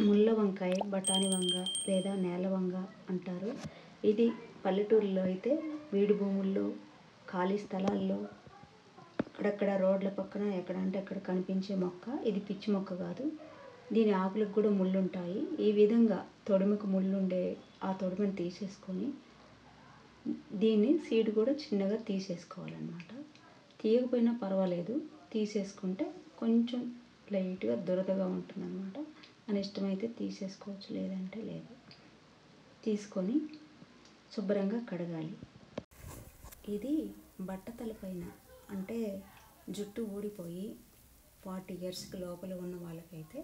ముళ్ళ వంకాయ, బఠానీ వంగ లేదా నేల వంగ అంటారు. ఇది పల్లెటూరులో అయితే బీడు భూముల్లో, ఖాళీ స్థలాల్లో, అక్కడక్కడ రోడ్ల పక్కన ఎక్కడ అంటే అక్కడ కనిపించే మొక్క. ఇది పిచ్చి మొక్క కాదు. దీని ఆకులకు కూడా ముళ్ళు ఉంటాయి. ఈ విధంగా తొడిమకు ముళ్ళు ఉండే ఆ తొడిమను తీసేసుకొని దీన్ని సీడ్ కూడా చిన్నగా తీసేసుకోవాలన్నమాట. తీయకపోయినా పర్వాలేదు, తీసేసుకుంటే కొంచెం లైట్గా దురదగా ఉంటుందన్నమాట. మన ఇష్టమైతే తీసేసుకోవచ్చు, లేదంటే లేదు. తీసుకొని శుభ్రంగా కడగాలి. ఇది బట్టతలపైన అంటే జుట్టు ఊడిపోయి 40 ఇయర్స్కి లోపల ఉన్న వాళ్ళకైతే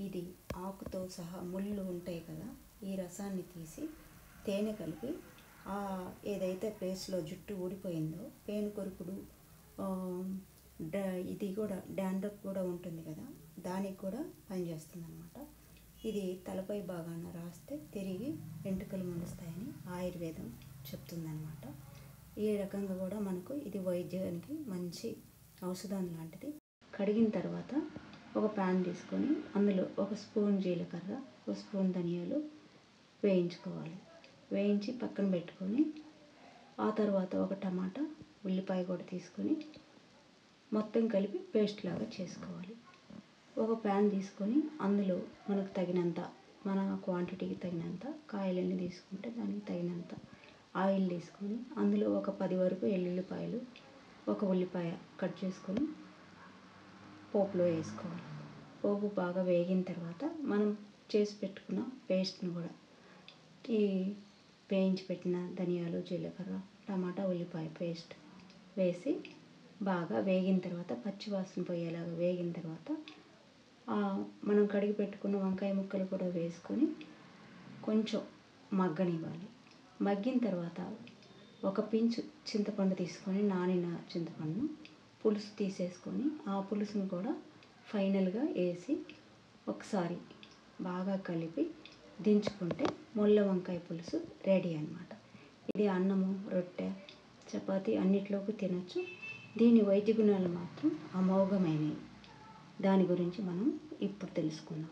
ఇది ఆకుతో సహా ముళ్ళు ఉంటాయి కదా, ఈ రసాన్ని తీసి తేనె కలిపి ఏదైతే ప్లేస్లో జుట్టు ఊడిపోయిందో పేను కొరుకుడు, ఇది కూడా డాండ్రఫ్ కూడా ఉంటుంది కదా, దానికి కూడా పనిచేస్తుంది అన్నమాట. ఇది తలపై భాగాన రాస్తే తిరిగి వెంట్రుకలు మొలుస్తాయని ఆయుర్వేదం చెప్తుందన్నమాట. ఈ రకంగా కూడా మనకు ఇది వైద్యానికి మంచి ఔషధం లాంటిది. కడిగిన తర్వాత ఒక ప్యాన్ తీసుకొని అందులో 1 స్పూన్ జీలకర్ర, 1 స్పూన్ ధనియాలు వేయించుకోవాలి. వేయించి పక్కన పెట్టుకొని ఆ తర్వాత ఒక టమాటా, ఉల్లిపాయ కూడా తీసుకొని మొత్తం కలిపి పేస్ట్ లాగా చేసుకోవాలి. ఒక ప్యాన్ తీసుకొని అందులో మనకు తగినంత, మన క్వాంటిటీకి తగినంత, కాయలన్నీ తీసుకుంటే దానికి తగినంత ఆయిల్ తీసుకొని అందులో ఒక 10 వరకు ఎల్లుల్లిపాయలు, ఒక ఉల్లిపాయ కట్ చేసుకొని పోపులో వేసుకోవాలి. పోపు బాగా వేగిన తర్వాత మనం చేసి పెట్టుకున్న పేస్ట్ని కూడా ఈ వేయించి పెట్టిన ధనియాలు, జీలకర్ర, టమాటా, ఉల్లిపాయ పేస్ట్ వేసి బాగా వేగిన తర్వాత పచ్చి వాసన పోయేలాగా వేగిన తర్వాత మనం కడిగి పెట్టుకున్న వంకాయ ముక్కలు కూడా వేసుకొని కొంచెం మగ్గనివ్వాలి. మగ్గిన తర్వాత ఒక పించు చింతపండు తీసుకొని, నానిన చింతపండు పులుసు తీసేసుకొని ఆ పులుసును కూడా ఫైనల్గా వేసి ఒకసారి బాగా కలిపి దించుకుంటే ముళ్ళ వంకాయ పులుసు రెడీ అన్నమాట. ఇది అన్నము, రొట్టె, చపాతీ అన్నిట్లోకి తినచ్చు. దీని వైద్య గుణాలు మాత్రం అమోఘమైనవి. దాని గురించి మనం ఇప్పుడు తెలుసుకుందాం.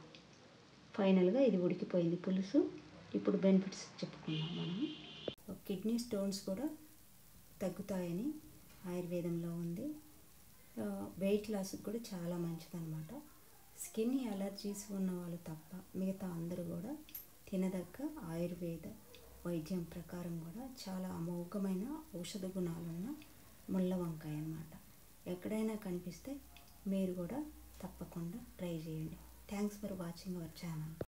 ఫైనల్గా ఇది ఉడికిపోయింది పులుసు. ఇప్పుడు బెనిఫిట్స్ చెప్పుకుందాం మనం. కిడ్నీ స్టోన్స్ కూడా తగ్గుతాయని ఆయుర్వేదంలో ఉంది. వెయిట్ లాస్కి కూడా చాలా మంచిదన్నమాట. స్కిన్ అలర్జీస్ ఉన్న వాళ్ళు తప్ప మిగతా అందరూ కూడా తినదగ్గ ఆయుర్వేద వైద్యం ప్రకారం కూడా చాలా అమోఘమైన ఔషధ గుణాలున్న ముళ్ళ వంకాయ అన్నమాట. ఎక్కడైనా కనిపిస్తే మీరు కూడా తప్పకుండా ట్రై చేయండి. Thanks for watching our channel.